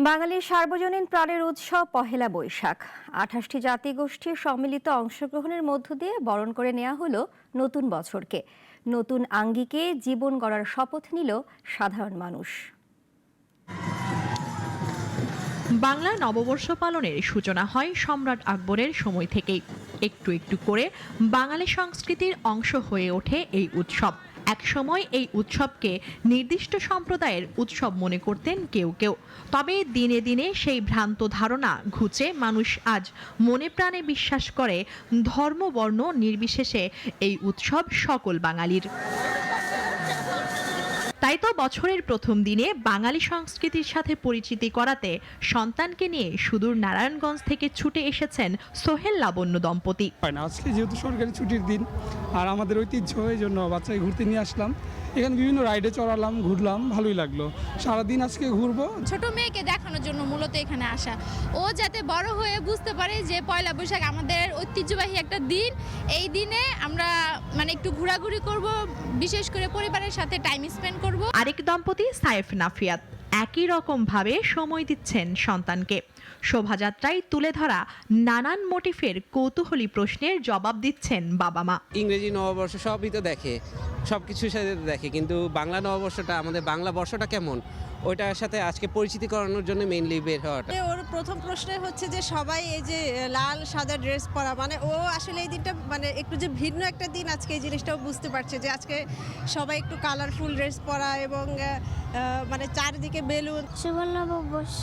বাঙালির সার্বজনীন প্রাণের উৎসব পহেলা বৈশাখ। ২৮টি জাতিগোষ্ঠীর সম্মিলিত অংশগ্রহণের মধ্য দিয়ে বরণ করে নেওয়া হলো নতুন বছরকে। নতুন আঙ্গিকে জীবন গড়ার শপথ নিল সাধারণ মানুষ। বাংলা নববর্ষ পালনের সূচনা হয় সম্রাট আকবরের সময় থেকেই। একটু একটু করে বাঙালি সংস্কৃতির অংশ হয়ে ওঠে এই উৎসব। একসময় এই উৎসবকে নির্দিষ্ট সম্প্রদায়ের উৎসব মনে করতেন কেউ কেউ। তবে দিনে দিনে সেই ভ্রান্ত ধারণা ঘুচে মানুষ আজ মনে প্রাণে বিশ্বাস করে ধর্ম বর্ণ নির্বিশেষে এই উৎসব সকল বাঙালির। তাই তো বছরের প্রথম দিনে বাঙালি সংস্কৃতির সাথে পরিচিতি করাতে সন্তানকে নিয়ে সুদূর নারায়ণগঞ্জ থেকে ছুটে এসেছেন সোহেল লাবণ্য দম্পতি। আজকে যেহেতু সরকারি ছুটির দিন আর আমাদের ঐতিহ্য, এই জন্য বাচ্চাকে ঘুরতে নিয়ে আসলাম। এখানে বিভিন্ন রাইডে চড়ালাম, ঘুরলাম, ভালোই লাগলো। সারাদিন আজকে ঘুরবো। ছোট মেয়েকে দেখানোর জন্য মূলত এখানে আসা, ও যাতে বড় হয়ে বুঝতে পারে যে পয়লা বৈশাখ আমাদের ঐতিহ্যবাহী একটা দিন। এই দিনে আমরা একটু ঘোরাঘুরি করব, বিশেষ করে পরিবারের সাথে টাইম স্পেন্ড করব। আরেক দম্পতি সাইফ নাফিয়াত একই রকম ভাবে সময় দিচ্ছেন সন্তানকে। শোভাযাত্রায় তুলে ধরা নানান মোটিফের কৌতূহলী প্রশ্নের জবাব দিচ্ছেন বাবা মা। ইংরেজি নববর্ষ সবই তো দেখে, সবকিছুর সাথে দেখে, কিন্তু বাংলা নববর্ষটা, আমাদের বাংলা বর্ষটা কেমন, ওইটার সাথে আজকে পরিচিতি করানোর জন্য মেইনলি বের হওয়াটা। ওর প্রথম প্রশ্ন হচ্ছে যে সবাই এই যে লাল সাদা ড্রেস পরা, ও আসলে এই দিনটা একটু যে ভিন্ন একটা দিন, আজকে এই জিনিসটাও বুঝতে পারছে যে আজকে সবাই একটু কালারফুল ড্রেস পরা এবং চারিদিকে বেলুন। শুভ নববর্ষ।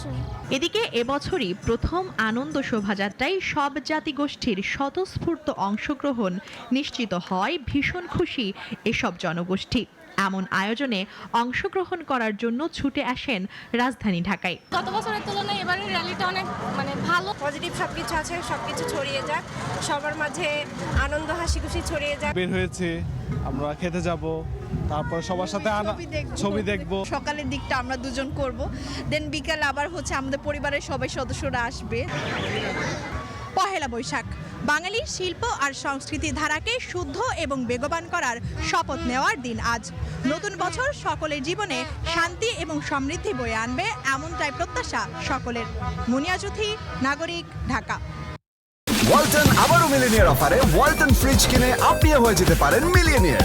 এদিকে এবছরই প্রথম আনন্দ শোভাযাত্রায় সব জাতিগোষ্ঠীর স্বতঃস্ফূর্ত অংশগ্রহণ নিশ্চিত হয় ভীষণ খুশি এসব জনগোষ্ঠী। এমন আয়োজনে অংশগ্রহণ করার জন্য ছুটে আসেন রাজধানী ঢাকায়। গত বছরের তুলনায় এবারের র্যালিটা অনেক ভালো। পজিটিভ সবকিছু আছে, সবকিছু ছড়িয়ে যাক, সবার মাঝে আনন্দ হাসি খুশি ছড়িয়ে যাক। বের হয়েছে, আমরা খেতে যাব, তারপর সবার সাথে ছবি দেখব। সকালের দিকটা আমরা দুজন করব, দেন বিকাল আবার আমাদের পরিবারের সবাই সদস্যরা আসবে। পহেলা বৈশাখ বাঙালির শিল্প আর সংস্কৃতি ধারাকে শুদ্ধ এবং বেগবান করার শপথ নেওয়ার দিন আজ। নতুন বছর সকলের জীবনে শান্তি এবং সমৃদ্ধি বয়ে আনবে, এমনটাই প্রত্যাশা সকলের। মুনিয়া চৌধুরী, নাগরিক, ঢাকা। ওয়ালটন আবারও মিলিনিয়ার অফারে ওয়ালটন ফ্রিজ কিনে আপনিও হয়ে যেতে পারেন মিলিয়নিয়ার।